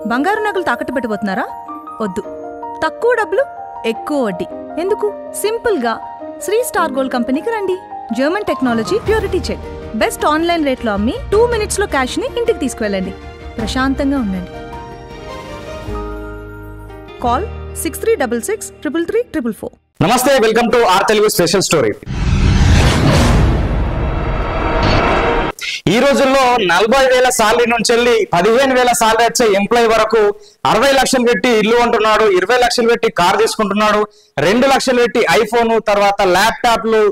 బంగారు నగలు తాకట్టు పెట్టబోతున్నారా? వద్దు. తక్కువ డబ్బులు ఎక్కువ వడ్డీ ఎందుకు? సింపుల్గా శ్రీ స్టార్ గోల్డ్ కంపెనీకి రండి. German technology, purity check, best online రేట్లో అమ్మి 2 minutesలో క్యాష్ని ఇంటికి తీసుకువెళ్ళండి. ప్రశాంతంగా ఉండండి. కాల్ 6366 నమస్తే, welcome to our Telugu special story. ఈ రోజుల్లో 40,000 సాలరీ నుంచి వెళ్ళి 15,000 సాలరీ వచ్చే ఎంప్లాయీ వరకు 60 లక్షలు పెట్టి ఇల్లు ఉంటున్నాడు, 20 లక్షలు పెట్టి కార్ తీసుకుంటున్నాడు, 2 లక్షలు పెట్టి ఐఫోన్, తర్వాత ల్యాప్టాప్లు,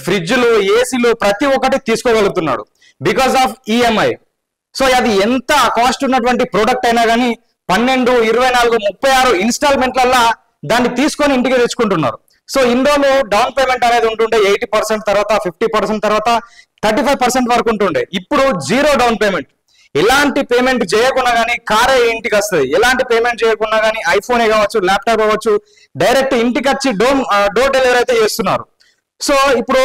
ఫ్రిడ్జ్లు, ఏసీలు ప్రతి ఒక్కటి తీసుకోగలుగుతున్నాడు బికాస్ ఆఫ్ ఈఎంఐ. సో అది ఎంత కాస్ట్ ఉన్నటువంటి ప్రోడక్ట్ అయినా కానీ 12, 24, 36 ఇన్స్టాల్మెంట్లల్లో దాన్ని తీసుకొని ఇంటికి తెచ్చుకుంటున్నారు. సో ఇందులో డౌన్ పేమెంట్ అనేది ఉంటుండే 80%, తర్వాత 50%, తర్వాత 35% వరకు ఉంటుండే. ఇప్పుడు 0 డౌన్ పేమెంట్. ఎలాంటి పేమెంట్ చేయకుండా కానీ కారే ఇంటికి వస్తుంది. ఎలాంటి పేమెంట్ చేయకుండా కానీ ఐఫోనే కావచ్చు, ల్యాప్టాప్ కావచ్చు, డైరెక్ట్ ఇంటికి వచ్చి డోర్ డెలివరీ అయితే చేస్తున్నారు. సో ఇప్పుడు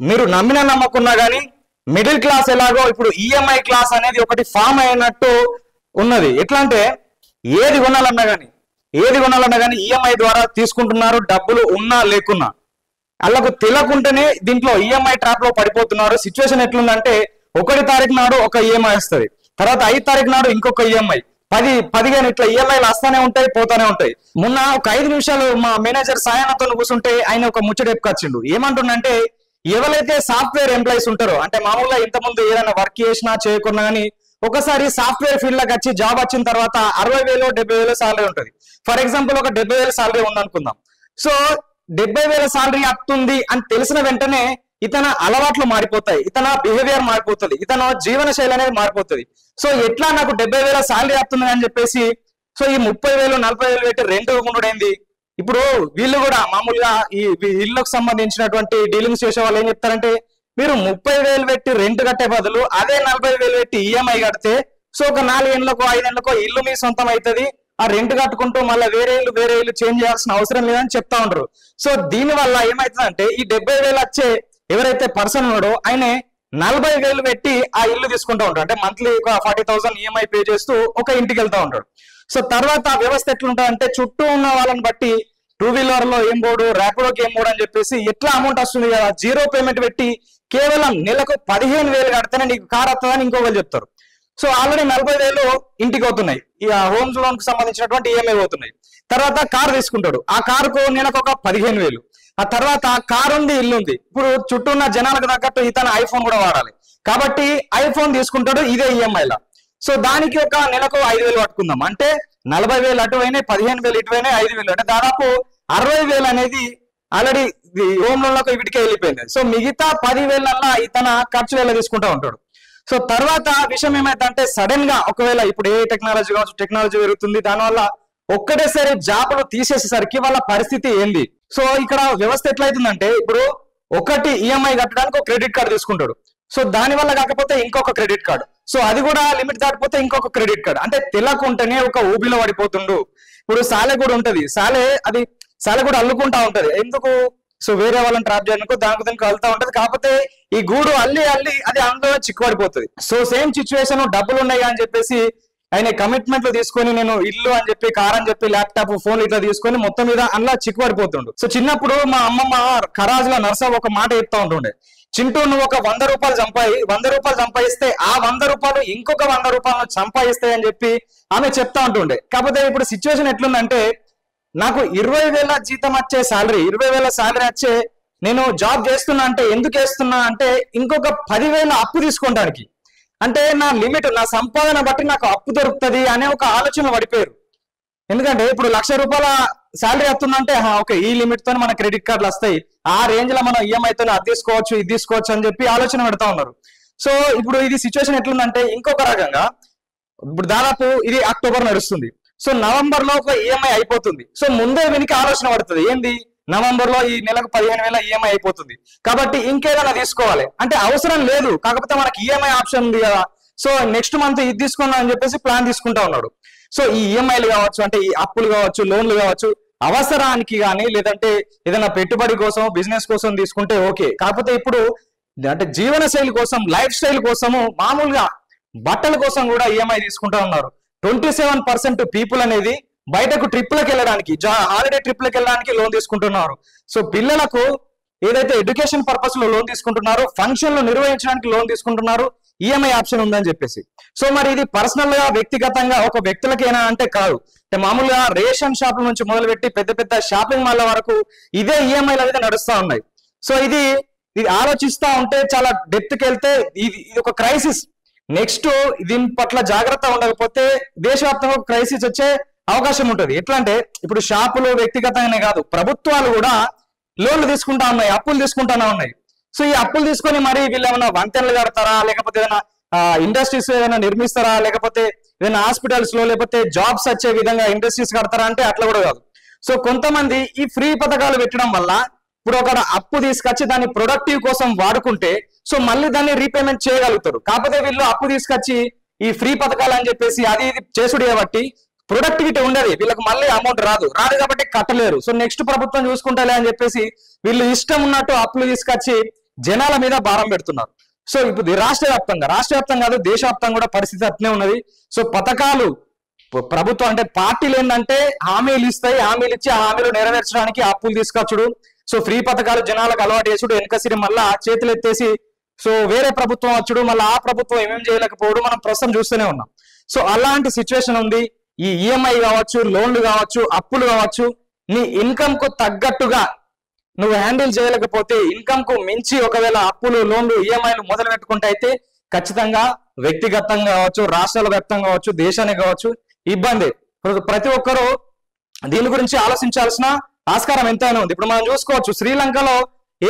మీరు నమ్మకున్నా కానీ మిడిల్ క్లాస్ ఎలాగో ఇప్పుడు ఈఎంఐ క్లాస్ అనేది ఒకటి ఫామ్ అయినట్టు ఉన్నది. ఎట్లా అంటే ఏది కొనాలన్నా కానీ ఈఎంఐ ద్వారా తీసుకుంటున్నారు, డబ్బులు ఉన్నా లేకున్నా. వాళ్ళకు తెలియకుండానే దీంట్లో ఈఎంఐ ట్రాప్ లో పడిపోతున్నారు. సిచ్యువేషన్ ఎట్లుందంటే 1 తారీఖు నాడు ఒక ఈఎంఐ వస్తుంది, తర్వాత 5 తారీఖు నాడు ఇంకొక ఈఎంఐ, 10-15 ఇట్లా ఈఎంఐలు వస్తానే ఉంటాయి, పోతానే ఉంటాయి. మొన్న ఒక 5 నిమిషాలు మా మేనేజర్ సాయనతో కూర్చుంటే ఆయన ఒక ముచ్చట ఎప్పుకొచ్చిండు. ఏమంటుండంటే ఎవరైతే సాఫ్ట్వేర్ ఎంప్లాయీస్ ఉంటారో, అంటే మామూలుగా ఇంతకుముందు ఏదైనా వర్క్ చేసినా చేయకున్నా కానీ ఒకసారి సాఫ్ట్వేర్ ఫీల్డ్ లోకి వచ్చి జాబ్ వచ్చిన తర్వాత 60,000, 70,000 సాలరీ ఉంటుంది. ఫర్ ఎగ్జాంపుల్ ఒక 70,000 సాలరీ ఉందనుకుందాం. సో 70,000 సాలరీ వస్తుంది అని తెలిసిన వెంటనే ఇతని అలవాట్లు మారిపోతాయి, ఇతని బిహేవియర్ మారిపోతుంది, ఇతను జీవన శైలి అనేది మారిపోతుంది. సో ఎట్లా నాకు 70,000 సాలరీ వస్తుంది అని చెప్పేసి సో ఈ 30,000, 40,000 పెట్టి రెంట్ ఉండేది. ఇప్పుడు వీళ్ళు కూడా మామూలుగా ఈ ఇళ్ళకు సంబంధించినటువంటి డీలింగ్స్ చేసే వాళ్ళు ఏం చెప్తారంటే, మీరు 30,000 పెట్టి రెంట్ కట్టే బదులు అదే 40,000 పెట్టి ఈఎంఐ కడితే సో ఒక 4 ఏళ్ళకో 5 ఏళ్ళకో ఇల్లు మీ సొంతం అవుతుంది. ఆ రెంట్ కట్టుకుంటూ మళ్ళీ వేరే ఇల్లు చేంజ్ చేయాల్సిన అవసరం లేదని చెప్తా ఉంటారు. సో దీని వల్ల ఏమైతుందంటే ఈ 70,000 వచ్చే ఎవరైతే పర్సన్ ఉన్నాడో ఆయన 40,000 పెట్టి ఆ ఇల్లు తీసుకుంటూ ఉంటాడు. అంటే మంత్లీ ఒక 40,000 ఈఎంఐ పే చేస్తూ ఒక ఇంటికి వెళ్తా ఉంటాడు. సో తర్వాత ఆ వ్యవస్థ ఎట్లుంటుంది అంటే చుట్టూ ఉన్న వాళ్ళని బట్టి 2 వీలర్ లో ఏం పోడు, ర్యాపిడోకి ఏం పోడు అని చెప్పేసి ఎట్లా అమౌంట్ వస్తుంది కదా, 0 పేమెంట్ పెట్టి కేవలం నెలకు 15,000 కడితేనే నీకు కార్ వస్తుందని ఇంకొకరు చెప్తారు. సో ఆల్రెడీ 40,000 ఇంటికి అవుతున్నాయి, ఇక హోమ్ లోన్ కు సంబంధించినటువంటి ఈఎంఐ అవుతున్నాయి. తర్వాత కార్ తీసుకుంటాడు, ఆ కారుకు నెలకు ఒక 15,000. ఆ తర్వాత కారు ఉంది, ఇల్లు ఉంది. ఇప్పుడు చుట్టూ ఉన్న జనాలకు తగ్గట్టు ఇతను ఐఫోన్ కూడా వాడాలి కాబట్టి ఐఫోన్ తీసుకుంటాడు ఇదే ఈఎంఐలా. సో దానికి ఒక నెలకు 5,000 పట్టుకుందాం అంటే 40,000 అటువైనా, 15,000 ఇటువైనా, 5,000 అంటే దాదాపు 60,000 అనేది ఆల్రెడీ హోమ్ లోన్ లకు వీటికే వెళ్ళిపోయింది. సో మిగతా 10,000 ఇతను ఖర్చు వేళ తీసుకుంటా ఉంటాడు. సో తర్వాత విషయం ఏమైందంటే సడన్ గా ఒకవేళ ఇప్పుడు ఏ టెక్నాలజీ కావచ్చు, టెక్నాలజీ పెరుగుతుంది, దానివల్ల ఒక్కటేసారి జాబులు తీసేసేసరికి వాళ్ళ పరిస్థితి ఏంది? సో ఇక్కడ వ్యవస్థ ఎట్లయితుందంటే ఇప్పుడు ఒకటి ఈఎంఐ కట్టడానికి ఒక క్రెడిట్ కార్డు తీసుకుంటాడు. సో దాని వల్ల కాకపోతే ఇంకొక క్రెడిట్ కార్డు, సో అది కూడా లిమిట్ దాటిపోతే ఇంకొక క్రెడిట్ కార్డు, అంటే తెలియకుంటేనే ఒక ఊబిలో పడిపోతుండు. ఇప్పుడు సాలే కూడా ఉంటది, సాలే కూడా అల్లుకుంటా ఉంటది. ఎందుకు? సో వేరే వాళ్ళని ట్రాప్ చేయడానికి దానికి వెళ్తా ఉంటది. కాకపోతే ఈ గూడు అల్లి అది అందులో చిక్కుపడిపోతుంది. సో సేమ్ సిచ్యువేషన్, డబ్బులు ఉన్నాయి అని చెప్పేసి ఆయన కమిట్మెంట్లు తీసుకొని నేను ఇల్లు అని చెప్పి, కార్ అని చెప్పి, ల్యాప్టాప్, ఫోన్ ఇట్లా తీసుకొని మొత్తం మీద అందులో చిక్కుపడిపోతుండు. సో చిన్నప్పుడు మా అమ్మమ్మ ఖరాజులో నర్సా ఒక మాట చెప్తా ఉంటుండే, చింటూ నువ్వు ఒక 100 రూపాయలు సంపాదిస్తే ఆ 100 రూపాయలు ఇంకొక 100 రూపాయలు సంపాదిస్తాయి అని చెప్పి ఆమె చెప్తా ఉంటుండే. కాకపోతే ఇప్పుడు సిచ్యువేషన్ ఎట్లుందంటే నాకు 20,000 జీతం వచ్చే సాలరీ, 20,000 సాలరీ వచ్చే నేను జాబ్ చేస్తున్నా అంటే ఎందుకు వేస్తున్నా అంటే ఇంకొక 10,000 అప్పు తీసుకోవడానికి, అంటే నా లిమిట్, నా సంపాదన బట్టి నాకు అప్పు దొరుకుతుంది అనే ఒక ఆలోచన పడిపోయారు. ఎందుకంటే ఇప్పుడు 1,00,000 రూపాయల శాలరీ వస్తుందంటే ఓకే ఈ లిమిట్ తో మన క్రెడిట్ కార్డులు వస్తాయి, ఆ రేంజ్ లో మనం ఈఎంఐతో అది తీసుకోవచ్చు, ఇది తీసుకోవచ్చు అని చెప్పి ఆలోచన పెడతా ఉన్నారు. సో ఇప్పుడు ఇది సిచ్యువేషన్ ఎట్లుందంటే ఇంకొక రకంగా ఇప్పుడు దాదాపు ఇది అక్టోబర్ నడుస్తుంది. సో నవంబర్ లో ఒక ఈఎంఐ అయిపోతుంది. సో ముందే వీనికి ఆలోచన పడుతుంది, ఏంది నవంబర్ లో ఈ నెలకు 15,000 ఈఎంఐ అయిపోతుంది కాబట్టి ఇంకేదైనా తీసుకోవాలి అంటే అవసరం లేదు, కాకపోతే మనకి ఈఎంఐ ఆప్షన్ ఉంది కదా, సో నెక్స్ట్ మంత్ ఇది తీసుకున్నాం అని చెప్పేసి ప్లాన్ తీసుకుంటా ఉన్నాడు. సో ఈ ఈఎంఐలు కావచ్చు, అంటే ఈ అప్పులు కావచ్చు, లోన్లు కావచ్చు, అవసరానికి కానీ లేదంటే ఏదైనా పెట్టుబడి కోసం, బిజినెస్ కోసం తీసుకుంటే ఓకే. కాకపోతే ఇప్పుడు అంటే జీవన శైలి కోసం, లైఫ్ స్టైల్ కోసము మామూలుగా బట్టల కోసం కూడా ఈఎంఐ తీసుకుంటా ఉన్నారు. 27% పీపుల్ అనేది బయటకు ట్రిప్లకు వెళ్ళడానికి, హాలిడే ట్రిప్లకు వెళ్ళడానికి లోన్ తీసుకుంటున్నారు. సో పిల్లలకు ఏదైతే ఎడ్యుకేషన్ పర్పస్ లో లోన్ తీసుకుంటున్నారో, ఫంక్షన్లు నిర్వహించడానికి లోన్ తీసుకుంటున్నారు, ఈఎంఐ ఆప్షన్ ఉందని చెప్పేసి. సో మరి ఇది పర్సనల్ గా వ్యక్తిగతంగా ఒక వ్యక్తులకేనా అంటే కాదు. అంటే మామూలుగా రేషన్ షాపుల నుంచి మొదలుపెట్టి పెద్ద పెద్ద షాపింగ్ మాల్ల వరకు ఇదే ఈఎంఐలు అనేది నడుస్తా ఉన్నాయి. సో ఇది ఆలోచిస్తా ఉంటే చాలా డెప్త్కి వెళ్తే ఇది ఒక క్రైసిస్. నెక్స్ట్ దీని పట్ల జాగ్రత్త ఉండకపోతే దేశవ్యాప్తంగా ఒక క్రైసిస్ వచ్చే అవకాశం ఉంటుంది. ఎట్లా అంటే ఇప్పుడు షాపులు వ్యక్తిగతంగానే కాదు, ప్రభుత్వాలు కూడా లోన్లు తీసుకుంటా ఉన్నాయి, అప్పులు తీసుకుంటానే ఉన్నాయి. సో ఈ అప్పులు తీసుకొని మరి వీళ్ళు ఏమైనా వంతెనలు కడతారా, లేకపోతే ఏదైనా ఇండస్ట్రీస్ ఏదైనా నిర్మిస్తారా, లేకపోతే ఏదైనా హాస్పిటల్స్ లో లేకపోతే జాబ్స్ వచ్చే విధంగా ఇండస్ట్రీస్ కడతారా అంటే అట్లా కూడా కాదు. సో కొంతమంది ఈ ఫ్రీ పథకాలు పెట్టడం వల్ల ఇప్పుడు ఒక అప్పు తీసుకొచ్చి దాన్ని ప్రొడక్టివ్ కోసం వాడుకుంటే సో మళ్ళీ దాన్ని రీపేమెంట్ చేయగలుగుతారు. కాకపోతే వీళ్ళు అప్పు తీసుకొచ్చి ఈ ఫ్రీ పథకాలు అని చెప్పేసి అది ఇది చేసుడు కాబట్టి ప్రొడక్టివిటీ ఉండదు, వీళ్ళకి మళ్ళీ అమౌంట్ రాదు కాబట్టి కట్టలేరు. సో నెక్స్ట్ ప్రభుత్వం చూసుకుంటాలే అని చెప్పేసి వీళ్ళు ఇష్టం ఉన్నట్టు అప్పులు తీసుకొచ్చి జనాల మీద భారం పెడుతున్నారు. సో ఇప్పుడు రాష్ట్ర వ్యాప్తం కాదు, దేశవ్యాప్తంగా కూడా పరిస్థితి అట్నే ఉన్నది. సో పథకాలు ప్రభుత్వం అంటే పార్టీలు ఏంటంటే హామీలు ఇస్తాయి, హామీలు ఇచ్చి ఆ హామీలు నెరవేర్చడానికి అప్పులు తీసుకొచ్చుడు, సో ఫ్రీ పథకాలు జనాలకు అలవాటు చేసుడు, వెనకసిరి మళ్ళా చేతులు ఎత్తేసి సో వేరే ప్రభుత్వం వచ్చుడు, మళ్ళీ ఆ ప్రభుత్వం ఏమేం చేయలేకపోవడం మనం ప్రస్తుతం చూస్తూనే ఉన్నాం. సో అలాంటి సిచ్యువేషన్ ఉంది. ఈ ఈఎంఐ కావచ్చు, లోన్లు కావచ్చు, అప్పులు కావచ్చు, నీ ఇన్కమ్ కు తగ్గట్టుగా నువ్వు హ్యాండిల్ చేయలేకపోతే, ఇన్కమ్ కు మించి ఒకవేళ అప్పులు, లోన్లు, ఈఎంఐలు మొదలు పెట్టుకుంటే అయితే ఖచ్చితంగా వ్యక్తిగతంగా కావచ్చు, రాష్ట్రాల వ్యాప్తంగా కావచ్చు, దేశానికి కావచ్చు ఇబ్బంది. ప్రతి ఒక్కరూ దీని గురించి ఆలోచించాల్సిన ఆస్కారం ఎంతైనా ఉంది. ఇప్పుడు మనం చూసుకోవచ్చు, శ్రీలంకలో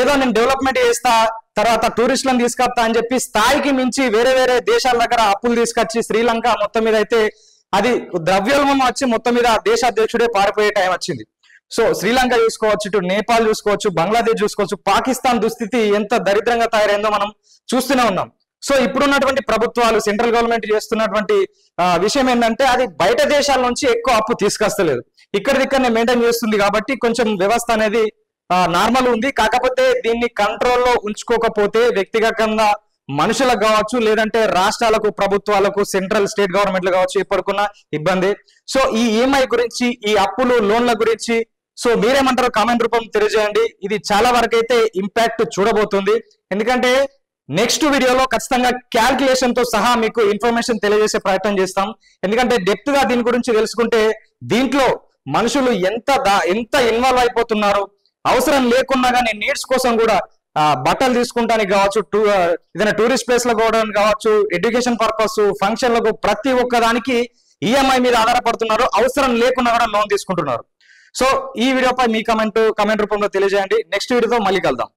ఏదో నేను డెవలప్మెంట్ చేస్తా, తర్వాత టూరిస్టులను తీసుకొస్తా అని చెప్పి స్థాయికి మించి వేరే వేరే దేశాల దగ్గర అప్పులు తీసుకొచ్చి శ్రీలంక మొత్తం మీద అయితే అది ద్రవ్యోల్బణం వచ్చి మొత్తం మీద దేశాధ్యక్షుడే పారిపోయే టైం వచ్చింది. సో శ్రీలంక చూసుకోవచ్చు, ఇటు నేపాల్ చూసుకోవచ్చు, బంగ్లాదేశ్ చూసుకోవచ్చు, పాకిస్తాన్ దుస్థితి ఎంత దరిద్రంగా తయారైందో మనం చూస్తూనే ఉన్నాం. సో ఇప్పుడున్నటువంటి ప్రభుత్వాలు, సెంట్రల్ గవర్నమెంట్ చేస్తున్నటువంటి విషయం ఏంటంటే అది బయట దేశాల నుంచి ఎక్కువ అప్పు తీసుకొస్తలేదు, ఇక్కడిదిక్కడనే మెయింటైన్ చేస్తుంది. కాబట్టి కొంచెం వ్యవస్థ అనేది నార్మల్ ఉంది. కాకపోతే దీన్ని కంట్రోల్లో ఉంచుకోకపోతే వ్యక్తిగతంగా మనుషులకు కావచ్చు, లేదంటే రాష్ట్రాలకు, ప్రభుత్వాలకు, సెంట్రల్ స్టేట్ గవర్నమెంట్లు కావచ్చు, ఎప్పటికున్న ఇబ్బంది. సో ఈ ఈఎంఐ గురించి, ఈ అప్పులు, లోన్ల గురించి సో మీరేమంటారో కామెంట్ రూపం తెలియజేయండి. ఇది చాలా వరకు అయితే ఇంపాక్ట్ చూడబోతుంది. ఎందుకంటే నెక్స్ట్ వీడియోలో ఖచ్చితంగా క్యాల్కులేషన్ తో సహా మీకు ఇన్ఫర్మేషన్ తెలియజేసే ప్రయత్నం చేస్తాం. ఎందుకంటే డెప్త్ గా దీని గురించి తెలుసుకుంటే దీంట్లో మనుషులు ఎంత ఇన్వాల్వ్ అయిపోతున్నారు, అవసరం లేకున్నా కానీ నీడ్స్ కోసం కూడా బట్టలు తీసుకుంటానికి కావచ్చు, ఏదైనా టూరిస్ట్ ప్లేస్ లో పోవడానికి కావచ్చు, ఎడ్యుకేషన్ పర్పస్, ఫంక్షన్లకు, ప్రతి ఒక్క దానికి ఈఎంఐ మీద ఆధారపడుతున్నారు, అవసరం లేకున్నా కూడా లోన్ తీసుకుంటున్నారు. సో ఈ వీడియోపై మీ కామెంట్ రూపంలో తెలియజేయండి. నెక్స్ట్ వీడియోతో మళ్ళీ కలుద్దాం.